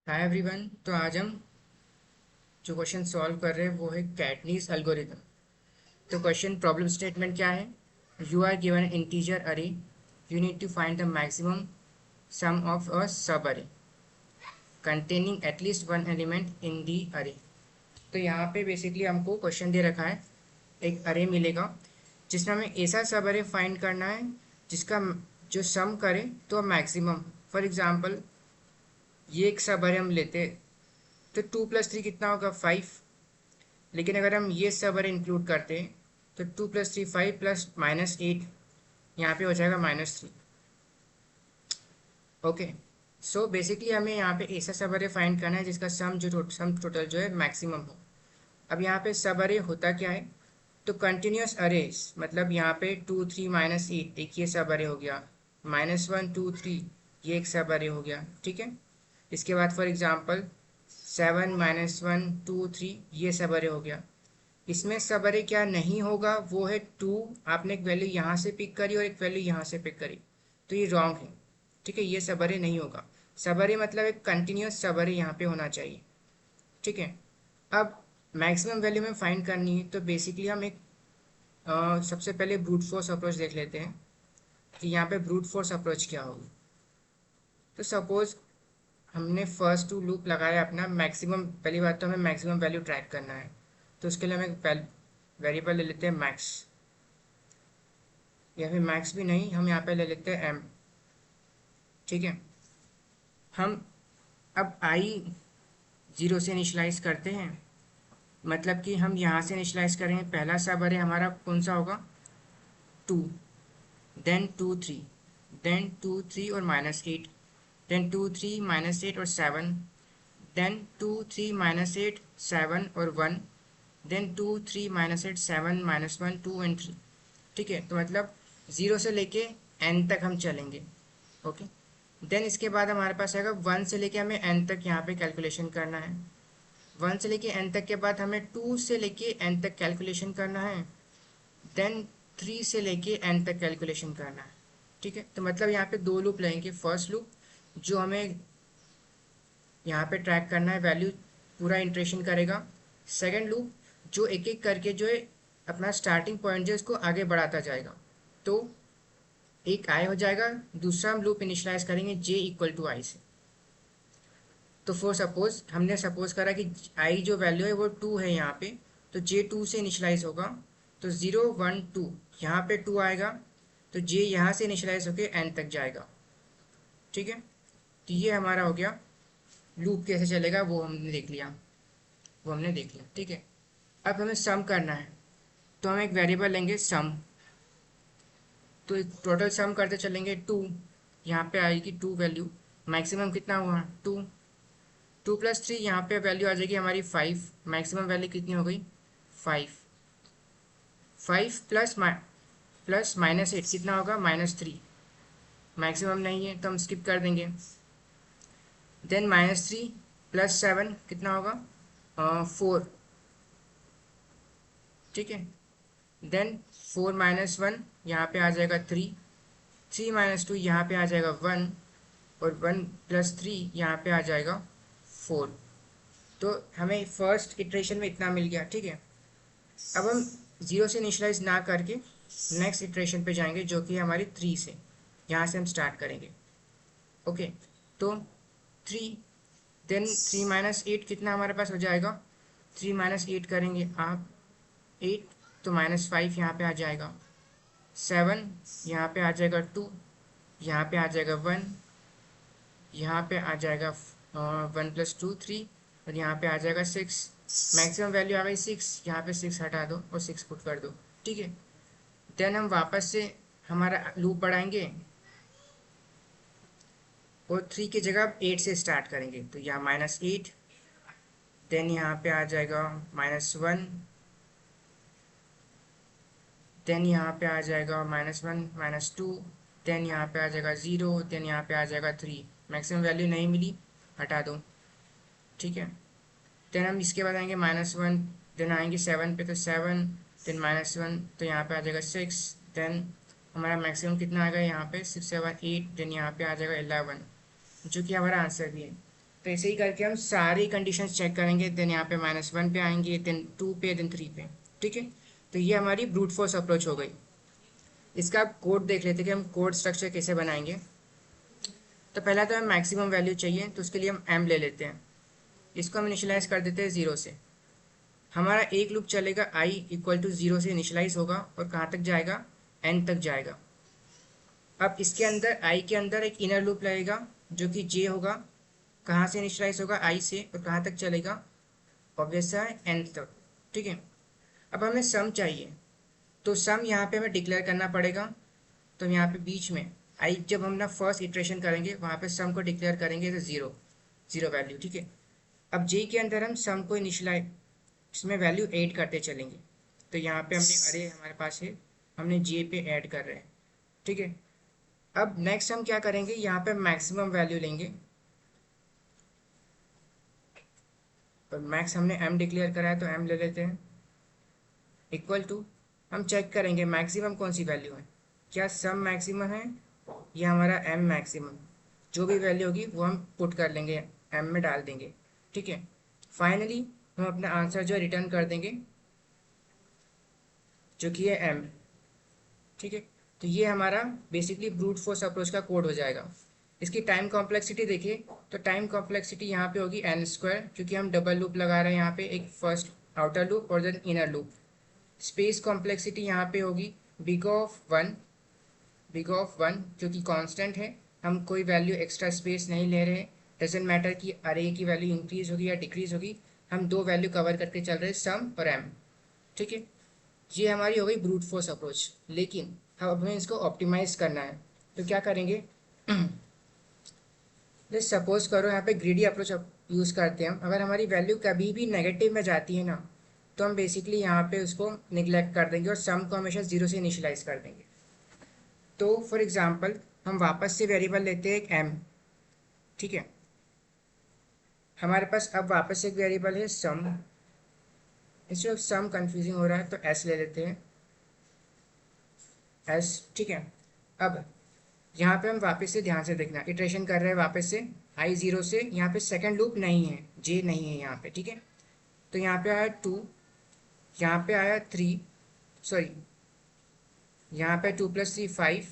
Hi everyone. तो आज हम जो क्वेश्चन सॉल्व कर रहे हैं वो है कैटनीज एल्गोरिथम। तो क्वेश्चन प्रॉब्लम स्टेटमेंट क्या है? You are given an integer array, you need to find the maximum sum of a subarray containing at least one element in the array. तो यहाँ पे बेसिकली हमको क्वेश्चन दे रखा है, एक अरे मिलेगा जिसमें हमें ऐसा सब अरे फाइंड करना है जिसका जो सम करे तो मैक्सिमम। फॉर एग्जांपल ये एक सब अरे हम लेते, तो 2 + 3 कितना होगा 5। लेकिन अगर हम ये सब अगर इंक्लूड करते हैं तो 2 + 3 5 प्लस -8, यहाँ पे हो जाएगा -3। ओके, सो बेसिकली हमें यहाँ पे ऐसा सब अरे फाइंड करना है जिसका सम टोटल जो है मैक्सिमम हो। अब यहाँ पे सब अरे होता क्या है? तो कंटिन्यूस अरेज, मतलब यहाँ पे 2 3 -8 एक ये सब अरे हो गया, -1 2 3 ये एक सब अरे हो गया, ठीक है। इसके बाद फॉर एग्जांपल 7 -1 2 3 ये सब अरे हो गया। इसमें सब अरे क्या नहीं होगा, वो है 2। आपने एक वैल्यू यहाँ से पिक करी और एक वैल्यू यहाँ से पिक करी, तो ये रॉन्ग है, ठीक है। ये सब अरे नहीं होगा। सब अरे मतलब एक कंटिन्यूस सब अरे यहाँ पे होना चाहिए, ठीक है। अब मैक्सिमम वैल्यू में फाइंड करनी है तो बेसिकली हम एक सबसे पहले ब्रूट फोर्स अप्रोच देख लेते हैं कि यहाँ पे ब्रूट फोर्स अप्रोच क्या होगी। तो सपोज हमने फर्स्ट टू लूप लगाया अपना मैक्सिमम, पहली बात तो हमें मैक्सिमम वैल्यू ट्रैक करना है। तो उसके लिए हम एक वेरिएबल ले लेते हैं मैक्स, या फिर मैक्स भी नहीं, हम यहाँ पे ले लेते हैं एम, ठीक है। हम अब आई 0 से इनिशलाइज करते हैं, मतलब कि हम यहाँ से इनिशलाइज करेंगे। पहला सब अरे हमारा कौन सा होगा? 2, देन 2 3, देन 2 3 और -8, देन 2 3 -8 और 7, देन 2 3 -8 7 और 1, देन 2 3 -8 7 -1 2 एंड 3, ठीक है। तो मतलब 0 से लेके n तक हम चलेंगे, ओके। देन इसके बाद हमारे पास आएगा 1 से लेके हमें n तक यहाँ पे कैलकुलेशन करना है। 1 से लेके n तक के बाद हमें 2 से लेके n तक कैलकुलेशन करना है। देन 3 से लेके n तक कैलकुलेशन करना है, ठीक है। तो मतलब यहाँ पे दो लूप लेंगे। फर्स्ट लूप जो हमें यहाँ पे ट्रैक करना है वैल्यू, पूरा इंट्रेशन करेगा। सेकेंड लूप जो एक एक करके जो है अपना स्टार्टिंग पॉइंट जो है उसको आगे बढ़ाता जाएगा। तो एक आई हो जाएगा, दूसरा हम लूप इनिशलाइज करेंगे j = i से। तो फॉर सपोज हमने सपोज करा कि आई जो वैल्यू है वो 2 है यहाँ पे, तो j 2 से इनिशलाइज होगा। तो 0 1 2 यहाँ पे 2 आएगा, तो j यहाँ से इनिशलाइज होके n तक जाएगा, ठीक है। तो ये हमारा हो गया। लूप कैसे चलेगा वो हमने देख लिया, ठीक है। अब हमें सम करना है, तो हम एक वेरिएबल लेंगे सम। तो एक टोटल सम करते चलेंगे 2, यहाँ पे आएगी 2 वैल्यू। मैक्सिमम कितना हुआ 2, 2 + 3 यहाँ पे वैल्यू आ जाएगी हमारी 5। मैक्सिमम वैल्यू कितनी हो गई 5। 5 प्लस -8 कितना होगा -3। मैक्सिमम नहीं है तो हम स्किप कर देंगे। देन -3 + 7 कितना होगा 4, ठीक है। देन 4 -1 यहाँ पे आ जाएगा 3, 3 -2 यहाँ पे आ जाएगा 1, और 1 + 3 यहाँ पे आ जाएगा 4। तो हमें फर्स्ट इटरेशन में इतना मिल गया, ठीक है। अब हम 0 से इनिशलाइज ना करके नेक्स्ट इटरेशन पे जाएंगे जो कि हमारी 3 से, यहाँ से हम स्टार्ट करेंगे, ओके। तो 3, देन 3 -8 कितना हमारे पास हो जाएगा, 3 -8 करेंगे आप 8, तो -5 यहाँ पे आ जाएगा। 7 यहाँ पे आ जाएगा 2, यहाँ पे आ जाएगा 1, यहाँ पे आ जाएगा 1 + 2 3, और यहाँ पे आ जाएगा 6। मैक्सिमम वैल्यू आ गई 6, यहाँ पे 6 हटा दो और 6 पुट कर दो, ठीक है। देन हम वापस से हमारा लूप बढ़ाएंगे और 3 की जगह 8 से स्टार्ट करेंगे। तो यहाँ -8, देन यहाँ पे आ जाएगा -1, देन यहाँ पे आ जाएगा -1 -2, देन यहाँ पे आ जाएगा 0, देन यहाँ पे आ जाएगा 3। मैक्सिमम वैल्यू नहीं मिली, हटा दो, ठीक है। देन हम इसके बाद आएंगे -1, देन आएंगे 7 पे, तो 7, देन -1, तो यहाँ पे आ जाएगा 6। देन हमारा मैक्सिमम कितना आ गया यहाँ पे 6 7 8, देन यहाँ पे आ जाएगा 11, जो कि हमारा आंसर भी है। तो ऐसे ही करके हम सारी कंडीशंस चेक करेंगे, देन यहाँ पे -1 पे आएंगे, देन 2 पे, देन 3 पे। ठीक है, तो ये हमारी ब्रूट फोर्स अप्रोच हो गई। इसका आप कोड देख लेते हैं कि हम कोड स्ट्रक्चर कैसे बनाएंगे। तो पहला तो हमें मैक्सिमम वैल्यू चाहिए, तो उसके लिए हम m ले लेते हैं। इसको हम इनिशियलाइज कर देते हैं 0 से। हमारा एक लूप चलेगा i इक्वल टू 0 से इनिशियलाइज होगा और कहाँ तक जाएगा, n तक जाएगा। अब इसके अंदर i के अंदर एक इनर लूप लगेगा जो कि j होगा, कहाँ से इनिशियलाइज होगा, i से, और कहाँ तक चलेगा, ऑब्वियस है n तक। ठीक है, अब हमें सम चाहिए, तो सम यहाँ पे हमें डिक्लेयर करना पड़ेगा। तो हम यहाँ पे बीच में आई जब हम ना फर्स्ट इटरेशन करेंगे वहाँ पे सम को डिक्लेयर करेंगे तो ज़ीरो वैल्यू। ठीक है, अब जे के अंदर हम सम को इनिशियलाइज इसमें वैल्यू ऐड करते चलेंगे। तो यहाँ पे हमने अरे हमारे पास है, हमने जे पे ऐड कर रहे हैं। ठीक है, अब नेक्स्ट हम क्या करेंगे, यहाँ पे मैक्सिमम वैल्यू लेंगे, और मैक्स हमने m डिक्लेयर करा है तो m ले लेते हैं, इक्वल टू हम चेक करेंगे मैक्सिमम कौन सी वैल्यू है, क्या सम मैक्सिमम है या हमारा m मैक्सिमम। जो भी वैल्यू होगी वो हम पुट कर लेंगे, m में डाल देंगे। ठीक है, फाइनली हम अपना आंसर जो रिटर्न कर देंगे जो कि है m। ठीक है, तो ये हमारा बेसिकली ब्रूट फोर्स अप्रोच का कोड हो जाएगा। इसकी टाइम कॉम्प्लेक्सिटी देखिए, तो टाइम कॉम्प्लेक्सिटी यहाँ पे होगी n², क्योंकि हम डबल लूप लगा रहे हैं यहाँ पे, एक फर्स्ट आउटर लूप और then inner loop. Space complexity यहाँ पे होगी बिग ऑफ 1 जो कि कांस्टेंट है, हम कोई वैल्यू एक्स्ट्रा स्पेस नहीं ले रहे। डजेंट मैटर कि अरे की वैल्यू इंक्रीज होगी या डिक्रीज होगी, हम दो वैल्यू कवर करके चल रहे हैं, सम और m। ठीक है, ये हमारी हो गई ब्रूट फोर्स अप्रोच। लेकिन अब हमें इसको ऑप्टिमाइज करना है, तो क्या करेंगे जैसे सपोज करो यहाँ पे ग्रीडी अप्रोच यूज़ करते हैं हम। अगर हमारी वैल्यू कभी भी नेगेटिव में जाती है ना, तो हम बेसिकली यहाँ पे उसको निगलेक्ट कर देंगे और सम को हमेशा 0 से इनिशियलाइज कर देंगे। तो फॉर एग्जांपल हम वापस से वेरिएबल लेते हैं एक m। ठीक है, हमारे पास अब वापस से एक वेरिएबल है सम। इसमें सम कंफ्यूजिंग हो रहा है तो s ले लेते हैं, s। ठीक है, अब यहाँ पे हम वापस से ध्यान से देखना, इटरेशन कर रहे हैं वापस से i 0 से। यहाँ पे सेकंड लूप नहीं है, j नहीं है यहाँ पे। ठीक है, तो यहाँ पे आया 2, यहाँ पे आया 3, सॉरी यहाँ पे 2 + 3 5,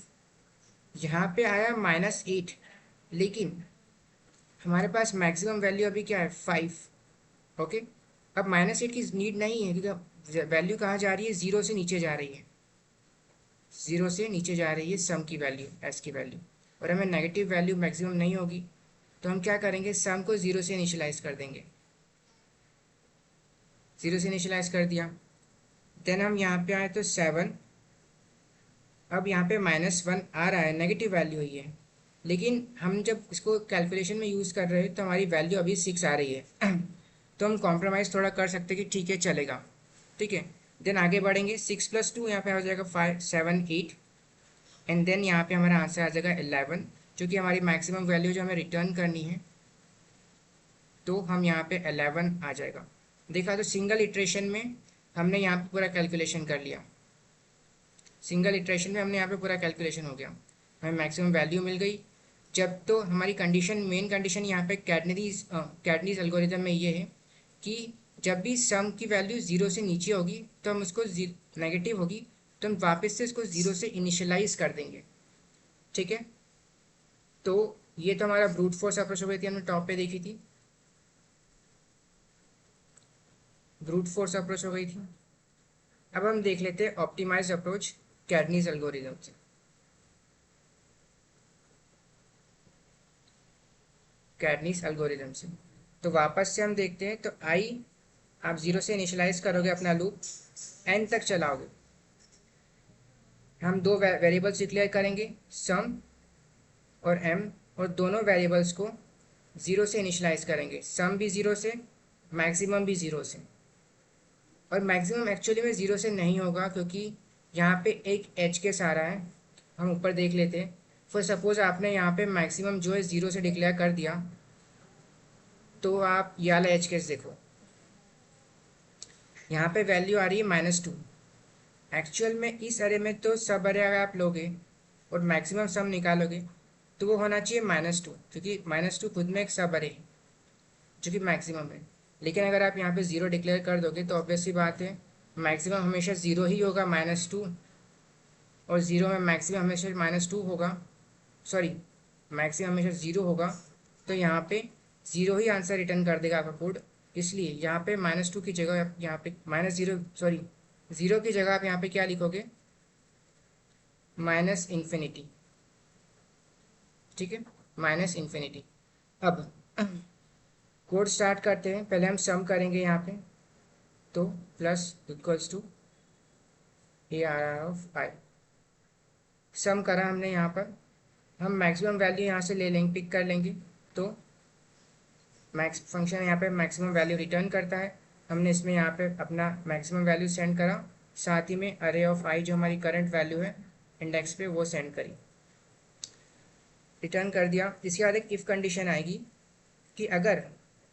यहाँ पे आया -8। लेकिन हमारे पास मैक्सिमम वैल्यू अभी क्या है, 5। ओके, अब -8 की नीड नहीं है, क्योंकि वैल्यू कहाँ जा रही है, 0 से नीचे जा रही है, 0 से नीचे जा रही है सम की वैल्यू, s की वैल्यू, और हमें नेगेटिव वैल्यू मैक्सिमम नहीं होगी। तो हम क्या करेंगे, सम को 0 से इनिशियलाइज कर देंगे। 0 से इनिशियलाइज कर दिया, देन हम यहाँ पे आए तो 7। अब यहाँ पे -1 आ रहा है, नेगेटिव वैल्यू ही है, लेकिन हम जब इसको कैलकुलेशन में यूज़ कर रहे हैं तो हमारी वैल्यू अभी 6 आ रही है तो हम कॉम्प्रोमाइज़ थोड़ा कर सकते हैं कि ठीक है चलेगा। ठीक है, देन आगे बढ़ेंगे, 6 + 2 यहाँ पे हो जाएगा 5 7 8, एंड देन यहाँ पे हमारा आंसर आ जाएगा 11, जो कि हमारी मैक्सिमम वैल्यू जो हमें रिटर्न करनी है। तो हम यहाँ पे 11 आ जाएगा। देखा, तो सिंगल इटरेशन में हमने यहाँ पे पूरा कैलकुलेशन कर लिया, सिंगल इटरेशन में हमने यहाँ पे पूरा कैलकुलेशन हो गया, हमें मैक्सिमम वैल्यू मिल गई। जब तो हमारी कंडीशन, मेन कंडीशन यहाँ पे कैडनीज एल्गोरिथम में ये है कि जब भी सम की वैल्यू 0 से नीचे होगी तो हम उसको नेगेटिव होगी तो हम वापस से इसको 0 से इनिशियलाइज कर देंगे। ठीक है, तो ये तो हमारा ब्रूट फोर्स अप्रोच हो गई थी, हमने टॉप पे देखी थी, ब्रूट फोर्स अप्रोच हो गई थी। अब हम देख लेते हैं ऑप्टिमाइज अप्रोच कैडनीज एल्गोरिथम से। कैडनीज एल्गोरिथम से तो वापस से हम देखते हैं, तो आई आप 0 से इनिशियलाइज करोगे अपना लूप, n तक चलाओगे। हम दो वेरिएबल्स डिक्लेयर करेंगे, सम और m, और दोनों वेरिएबल्स को 0 से इनिशियलाइज करेंगे, सम भी 0 से, मैक्सिमम भी 0 से। और मैक्सिमम एक्चुअली में 0 से नहीं होगा, क्योंकि यहाँ पे एक एच केस आ रहा है, हम ऊपर देख लेते हैं। फॉर सपोज आपने यहाँ पे मैक्सिमम जो है 0 से डिक्लेयर कर दिया, तो आप ये वाला एच केस देखो, यहाँ पे वैल्यू आ रही है -2। एक्चुअल में इस अरे में तो सब अरे अगर आप लोगे और मैक्सिमम सम निकालोगे तो वो होना चाहिए -2, क्योंकि -2 खुद में एक सब अरे है। जो कि मैक्सिमम है। लेकिन अगर आप यहाँ पे ज़ीरो डिक्लेयर कर दोगे तो ऑब्वियस सी बात है मैक्सिमम हमेशा ज़ीरो ही होगा, -2, और ज़ीरो में मैक्सिमम हमेशा -2 होगा, सॉरी मैक्सिमम हमेशा ज़ीरो होगा। तो यहाँ पे ज़ीरो ही आंसर रिटर्न कर देगा आपका कोड। इसलिए यहाँ पे -2 की जगह आप यहाँ पे -0, सॉरी ज़ीरो की जगह आप यहाँ पे क्या लिखोगे, -इन्फिनिटी। ठीक है, -इन्फिनिटी। अब कोड स्टार्ट करते हैं। पहले हम सम करेंगे यहाँ पे, तो प्लस इक्वल्स टू ARR(i). सम करा हमने यहाँ पर, हम मैक्सिमम वैल्यू यहाँ से ले लेंगे, पिक कर लेंगे। तो मैक्स फंक्शन यहाँ पे मैक्सिमम वैल्यू रिटर्न करता है। हमने इसमें यहाँ पे अपना मैक्सिमम वैल्यू सेंड करा, साथ ही में अरे ऑफ आई जो हमारी करंट वैल्यू है इंडेक्स पे वो सेंड करी, रिटर्न कर दिया। इसके बाद एक इफ़ कंडीशन आएगी कि अगर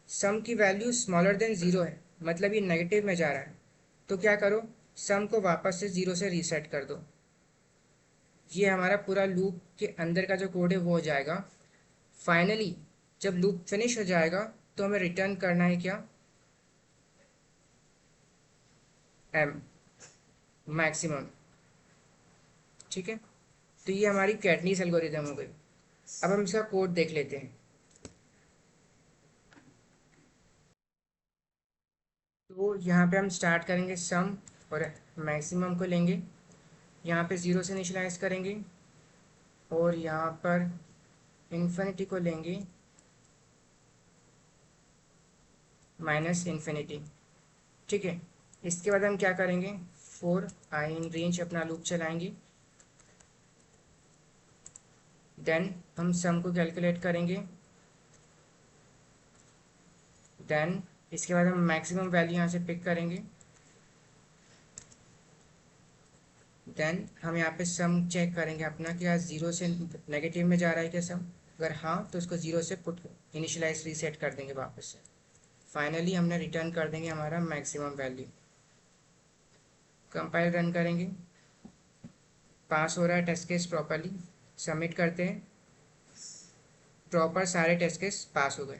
सम की वैल्यू स्मॉलर देन ज़ीरो है, मतलब ये नेगेटिव में जा रहा है, तो क्या करो, सम को वापस से ज़ीरो से रीसेट कर दो। ये हमारा पूरा लूप के अंदर का जो कोड है वो हो जाएगा। फाइनली जब लूप फिनिश हो जाएगा तो हमें रिटर्न करना है क्या, m मैक्सिमम। ठीक है, तो ये हमारी कैटनीस एल्गोरिथम हो गई। अब हम इसका कोड देख लेते हैं। तो यहाँ पे हम स्टार्ट करेंगे सम और मैक्सिमम को लेंगे, यहाँ पे ज़ीरो से इनिशियलाइज करेंगे और यहाँ पर इन्फिनिटी को लेंगे -इन्फिनिटी। ठीक है, इसके बाद हम क्या करेंगे, फोर आई इन रेंज अपना लूप चलाएंगे। देन हम सम को कैलकुलेट करेंगे। देन इसके बाद हम मैक्सिमम वैल्यू यहाँ से पिक करेंगे। देन हम यहाँ पे सम चेक करेंगे अपना, क्या ज़ीरो से नेगेटिव में जा रहा है क्या सम, अगर हाँ तो उसको ज़ीरो से पुट इनिशियलाइज रीसेट कर देंगे वापस से। फाइनली हमने रिटर्न कर देंगे हमारा मैक्सिमम वैल्यू। कंपाइल रन करेंगे, पास हो रहा है टेस्ट केस प्रॉपरली, सबमिट करते हैं, प्रॉपर सारे टेस्ट केस पास हो गए।